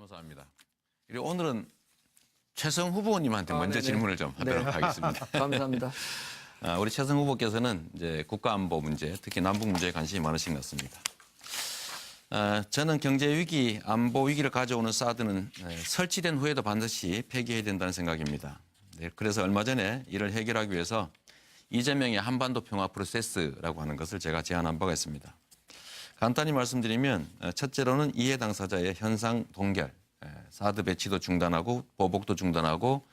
감사합니다. 그리고 오늘은 최성 후보님한테 먼저 네네. 질문을 좀 하도록 하겠습니다. 감사합니다. 우리 최성 후보께서는 이제 국가안보 문제, 특히 남북 문제에 관심이 많으신 것 같습니다. 저는 경제 위기, 안보 위기를 가져오는 사드는 설치된 후에도 반드시 폐기해야 된다는 생각입니다. 네, 그래서 얼마 전에 이를 해결하기 위해서 이재명의 한반도 평화 프로세스라고 하는 것을 제가 제안한 바가 있습니다. 간단히 말씀드리면 첫째로는 이해 당사자의 현상 동결, 사드 배치도 중단하고 보복도 중단하고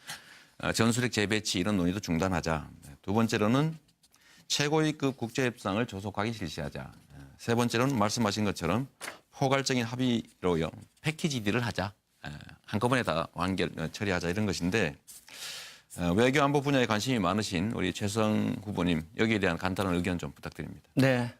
전술핵 재배치 이런 논의도 중단하자. 두 번째로는 최고위급 국제협상을 조속하게 실시하자. 세 번째로는 말씀하신 것처럼 포괄적인 합의로요 패키지 딜을 하자. 한꺼번에 다 완결 처리하자 이런 것인데 외교 안보 분야에 관심이 많으신 우리 최성 후보님 여기에 대한 간단한 의견 좀 부탁드립니다. 네.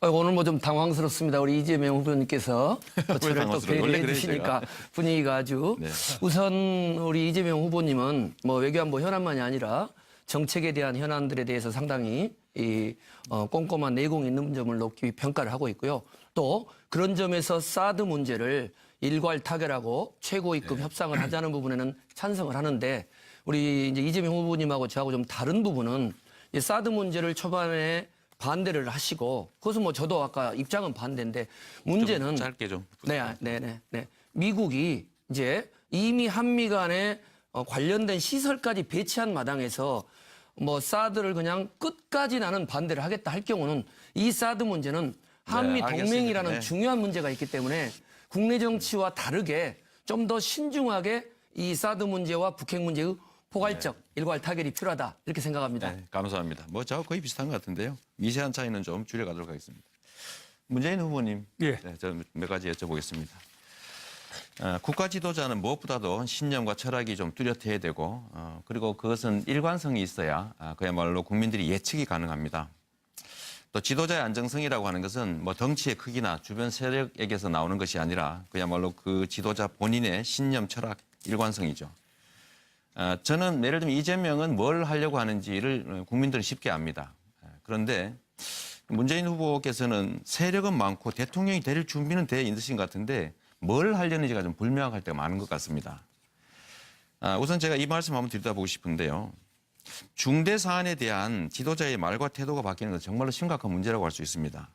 오늘 뭐 좀 당황스럽습니다. 우리 이재명 후보님께서 저를 또 배려해 주시니까 분위기가 아주. 네. 우선 우리 이재명 후보님은 뭐 외교안보 현안만이 아니라 정책에 대한 현안들에 대해서 상당히 꼼꼼한 내공이 있는 점을 높이 평가를 하고 있고요. 또 그런 점에서 사드 문제를 일괄 타결하고 최고위급 협상을 하자는 부분에는 찬성을 하는데 우리 이제 이재명 후보님하고 저하고 좀 다른 부분은 이 사드 문제를 초반에 반대를 하시고 그것은 뭐 저도 아까 입장은 반대인데 문제는 좀 짧게 좀. 네. 미국이 이제 이미 한미 간에 관련된 시설까지 배치한 마당에서 뭐 사드를 그냥 끝까지 나는 반대를 하겠다 할 경우는 이 사드 문제는 한미 동맹이라는 네. 중요한 문제가 있기 때문에 국내 정치와 다르게 좀 더 신중하게 이 사드 문제와 북핵 문제의 포괄적 일괄 타결이 필요하다 이렇게 생각합니다. 네, 감사합니다. 뭐 저하고 거의 비슷한 것 같은데요. 미세한 차이는 좀 줄여가도록 하겠습니다. 문재인 후보님, 예. 네, 저 몇 가지 여쭤보겠습니다. 국가 지도자는 무엇보다도 신념과 철학이 좀 뚜렷해야 되고 그리고 그것은 일관성이 있어야 그야말로 국민들이 예측이 가능합니다. 또 지도자의 안정성이라고 하는 것은 뭐 덩치의 크기나 주변 세력에게서 나오는 것이 아니라 그야말로 그 지도자 본인의 신념, 철학, 일관성이죠. 저는 예를 들면 이재명은 뭘 하려고 하는지를 국민들은 쉽게 압니다. 그런데 문재인 후보께서는 세력은 많고 대통령이 될 준비는 돼 있으신 것 같은데 뭘 하려는지가 좀 불명확할 때가 많은 것 같습니다. 우선 제가 이 말씀 한번 들여다보고 싶은데요. 중대 사안에 대한 지도자의 말과 태도가 바뀌는 건 정말로 심각한 문제라고 할 수 있습니다.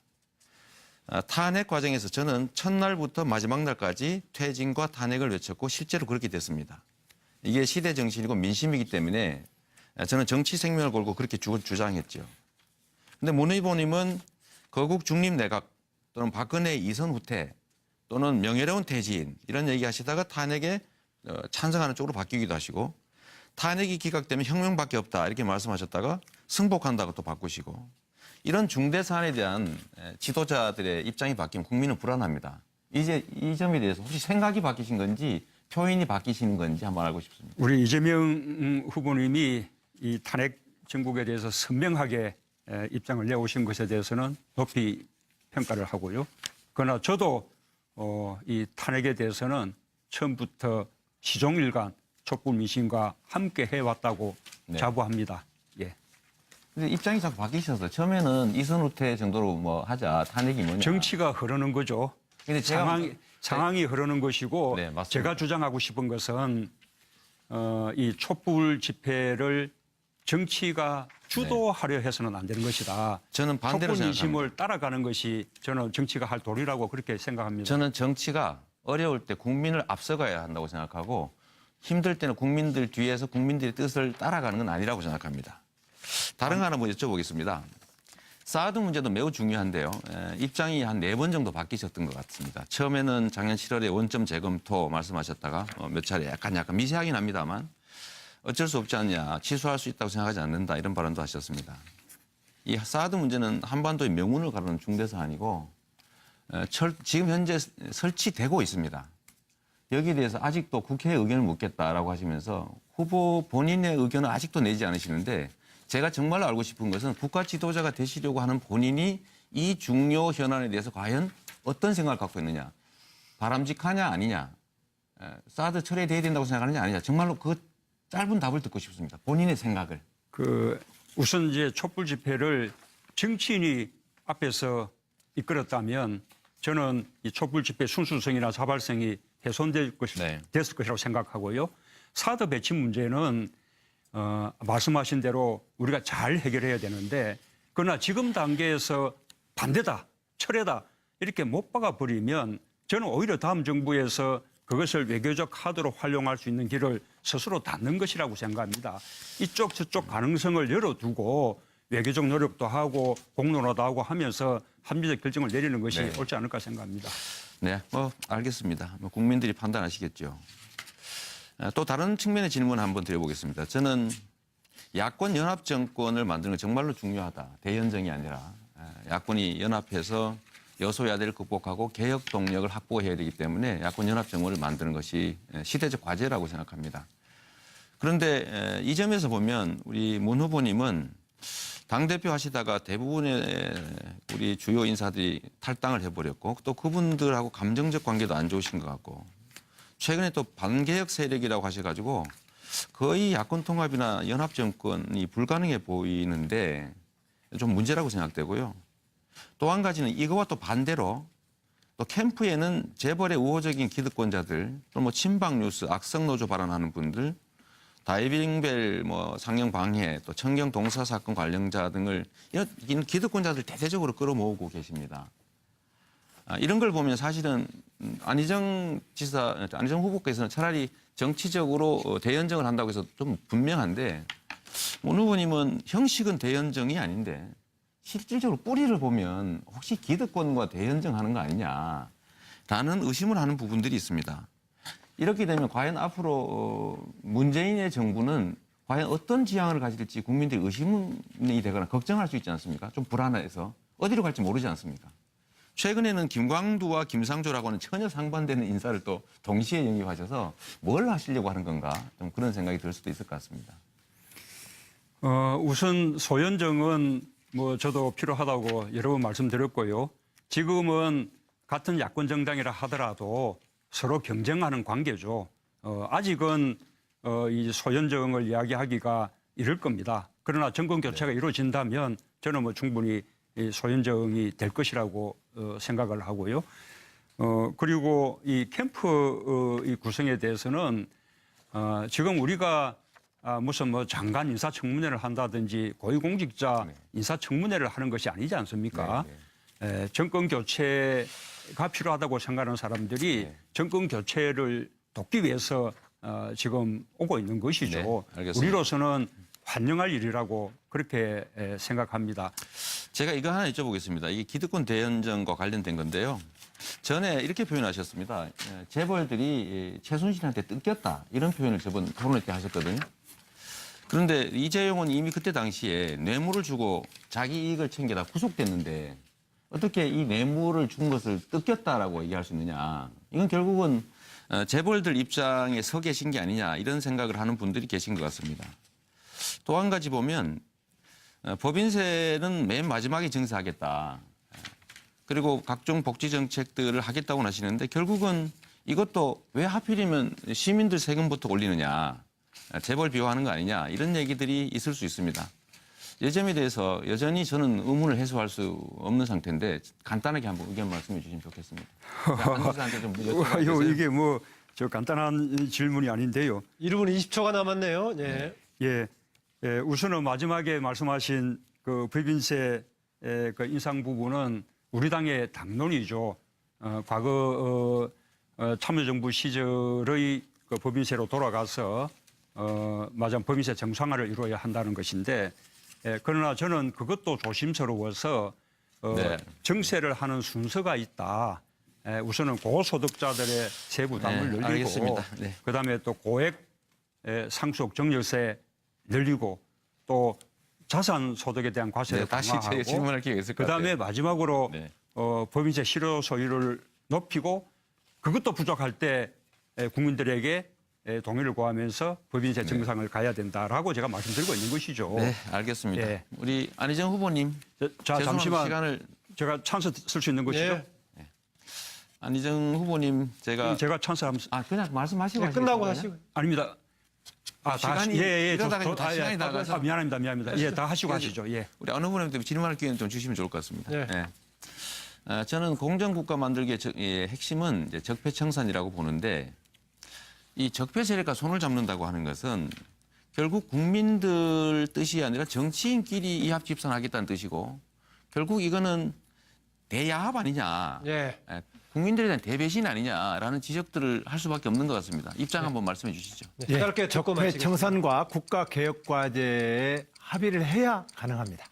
탄핵 과정에서 저는 첫날부터 마지막 날까지 퇴진과 탄핵을 외쳤고 실제로 그렇게 됐습니다. 이게 시대 정신이고 민심이기 때문에 저는 정치 생명을 걸고 그렇게 주장했죠. 그런데 문 의원님은 거국 중립 내각 또는 박근혜 이선 후퇴 또는 명예로운 퇴진 이런 얘기하시다가 탄핵에 찬성하는 쪽으로 바뀌기도 하시고 탄핵이 기각되면 혁명밖에 없다 이렇게 말씀하셨다가 승복한다고 또 바꾸시고 이런 중대 사안에 대한 지도자들의 입장이 바뀌면 국민은 불안합니다. 이제 이 점에 대해서 혹시 생각이 바뀌신 건지 표현이 바뀌시는 건지 한번 알고 싶습니다. 우리 이재명 후보님이 이 탄핵 정국에 대해서 선명하게 입장을 내오신 것에 대해서는 높이 평가를 하고요. 그러나 저도 이 탄핵에 대해서는 처음부터 시종일관 촛불 민심과 함께 해왔다고 자부합니다. 예. 근데 입장이 자꾸 바뀌셔서 처음에는 이선 후퇴 정도로 뭐 하자 탄핵이 뭐냐. 정치가 흐르는 거죠. 근데 상황이 흐르는 것이고 네, 맞습니다. 제가 주장하고 싶은 것은 이 촛불 집회를 정치가 주도하려 해서는 안 되는 것이다. 저는 반대로 촛불 생각합니다. 민심을 따라가는 것이 저는 정치가 할 도리라고 그렇게 생각합니다. 저는 정치가 어려울 때 국민을 앞서가야 한다고 생각하고 힘들 때는 국민들 뒤에서 국민들의 뜻을 따라가는 건 아니라고 생각합니다. 다른 거 하나 뭐 여쭤보겠습니다. 사드 문제도 매우 중요한데요. 입장이 한 4번 정도 바뀌셨던 것 같습니다. 처음에는 작년 7월에 원점 재검토 말씀하셨다가 몇 차례 약간 미세하긴 합니다만 어쩔 수 없지 않냐, 취소할 수 있다고 생각하지 않는다 이런 발언도 하셨습니다. 이 사드 문제는 한반도의 명운을 가르는 중대 사안이고 지금 현재 설치되고 있습니다. 여기에 대해서 아직도 국회의 의견을 묻겠다라고 하시면서 후보 본인의 의견을 아직도 내지 않으시는데 제가 정말로 알고 싶은 것은 국가 지도자가 되시려고 하는 본인이 이 중요 현안에 대해서 과연 어떤 생각을 갖고 있느냐. 바람직하냐 아니냐. 사드 철회돼야 된다고 생각하느냐 아니냐. 정말로 그 짧은 답을 듣고 싶습니다. 본인의 생각을. 우선 이제 촛불 집회를 정치인이 앞에서 이끌었다면 저는 이 촛불 집회 순수성이나 자발성이 훼손될 네. 됐을 것이라고 생각하고요. 사드 배치 문제는 말씀하신 대로 우리가 잘 해결해야 되는데 그러나 지금 단계에서 반대다, 철회다 이렇게 못 박아 버리면 저는 오히려 다음 정부에서 그것을 외교적 카드로 활용할 수 있는 길을 스스로 닫는 것이라고 생각합니다. 이쪽 저쪽 가능성을 열어두고 외교적 노력도 하고 공론화도 하고 하면서 합리적 결정을 내리는 것이 네. 옳지 않을까 생각합니다. 네, 알겠습니다. 국민들이 판단하시겠죠. 또 다른 측면의 질문 한번 드려보겠습니다. 저는 야권 연합 정권을 만드는 게 정말로 중요하다. 대연정이 아니라 야권이 연합해서 여소야대를 극복하고 개혁 동력을 확보해야 되기 때문에 야권 연합 정권을 만드는 것이 시대적 과제라고 생각합니다. 그런데 이 점에서 보면 우리 문 후보님은 당대표 하시다가 대부분의 우리 주요 인사들이 탈당을 해버렸고 또 그분들하고 감정적 관계도 안 좋으신 것 같고 최근에 또 반개혁 세력이라고 하셔가지고 거의 야권 통합이나 연합 정권이 불가능해 보이는데 좀 문제라고 생각되고요. 또 한 가지는 이거와 또 반대로 또 캠프에는 재벌의 우호적인 기득권자들 또 뭐 친박 뉴스, 악성 노조 발언하는 분들, 다이빙벨 뭐 상영 방해, 또 청경 동사 사건 관련자 등을 이런 기득권자들 대대적으로 끌어모으고 계십니다. 이런 걸 보면 사실은 안희정 후보께서는 차라리 정치적으로 대연정을 한다고 해서 좀 분명한데 문 후보님은 형식은 대연정이 아닌데 실질적으로 뿌리를 보면 혹시 기득권과 대연정하는 거 아니냐라는 의심을 하는 부분들이 있습니다. 이렇게 되면 과연 앞으로 문재인의 정부는 과연 어떤 지향을 가질지 국민들이 의심이 되거나 걱정할 수 있지 않습니까? 좀 불안해서 어디로 갈지 모르지 않습니까? 최근에는 김광두와 김상조라고는 전혀 상반되는 인사를 또 동시에 영입하셔서 뭘 하시려고 하는 건가 좀 그런 생각이 들 수도 있을 것 같습니다. 우선 소연정은 뭐 저도 필요하다고 여러 번 말씀드렸고요. 지금은 같은 야권 정당이라 하더라도 서로 경쟁하는 관계죠. 아직은 이 소연정을 이야기하기가 이를 겁니다. 그러나 정권 교체가 이루어진다면 저는 뭐 충분히 이 소연정이 될 것이라고 생각을 하고요. 그리고 이 캠프 이 구성에 대해서는 지금 우리가 무슨 뭐 장관 인사청문회를 한다든지 고위공직자 인사청문회를 하는 것이 아니지 않습니까? 정권 교체가 필요하다고 생각하는 사람들이 정권 교체를 돕기 위해서 지금 오고 있는 것이죠. 네, 알겠습니다. 우리로서는 환영할 일이라고 그렇게 생각합니다. 제가 이거 하나 여쭤보겠습니다. 이게 기득권 대연정과 관련된 건데요. 전에 이렇게 표현하셨습니다. 재벌들이 최순실한테 뜯겼다. 이런 표현을 저번 토론회 때 하셨거든요. 그런데 이재용은 이미 그때 당시에 뇌물을 주고 자기 이익을 챙겨다 구속됐는데 어떻게 이 뇌물을 준 것을 뜯겼다라고 얘기할 수 있느냐. 이건 결국은 재벌들 입장에 서 계신 게 아니냐 이런 생각을 하는 분들이 계신 것 같습니다. 또 한 가지 보면 법인세는 맨 마지막에 증세하겠다. 그리고 각종 복지 정책들을 하겠다고 하시는데 결국은 이것도 왜 하필이면 시민들 세금부터 올리느냐. 재벌 비호하는 거 아니냐. 이런 얘기들이 있을 수 있습니다. 이 점에 대해서 여전히 저는 의문을 해소할 수 없는 상태인데 간단하게 한번 의견 말씀해 주시면 좋겠습니다. 한 기자한테 좀 여쭤봐주세요. 이게 뭐 저 간단한 질문이 아닌데요. 1분 20초가 남았네요. 네. 예, 우선은 마지막에 말씀하신 그 법인세 그 인상 부분은 우리 당의 당론이죠. 과거 참여정부 시절의 그 법인세로 돌아가서 마지막 법인세 정상화를 이루어야 한다는 것인데 그러나 저는 그것도 조심스러워서 네. 정세를 하는 순서가 있다. 우선은 고소득자들의 세부담을 늘리고 알겠습니다. 네. 그다음에 또 고액 상속 증여세 늘리고 또 자산 소득에 대한 과세를 다시 강화하고 질문할 기회가 있을 것 그다음에 같아요. 마지막으로 네. 법인세 실효 소유를 높이고 그것도 부족할 때 국민들에게 동의를 구하면서 법인세 정상을 가야 된다라고 제가 말씀드리고 있는 것이죠. 네, 알겠습니다. 예. 우리 안희정 후보님. 자, 죄송합니다. 잠시만 시간을 제가 찬스 쓸 수 있는 것이죠. 네. 안희정 후보님 제가 찬스하면 그냥 말씀하시고 네, 끝나고 하시겠어요? 하시고. 아닙니다. 다 시간이 이러다가 다 시간이 다 가서 미안합니다. 예, 다 하시고 하시죠. 예. 우리 안 후보님한테 질문할 기회는 좀 주시면 좋을 것 같습니다. 네. 저는 공정국가 만들기의 핵심은 이제 적폐청산이라고 보는데 이 적폐 세력과 손을 잡는다고 하는 것은 결국 국민들 뜻이 아니라 정치인끼리 이합 집산하겠다는 뜻이고 결국 이거는 대야합 아니냐, 예. 국민들에 대한 대배신 아니냐라는 지적들을 할 수밖에 없는 것 같습니다. 입장 한번 말씀해 주시죠. 네, 짧게 듣고 마치겠습니다. 적폐청산과 국가개혁과제에 합의를 해야 가능합니다.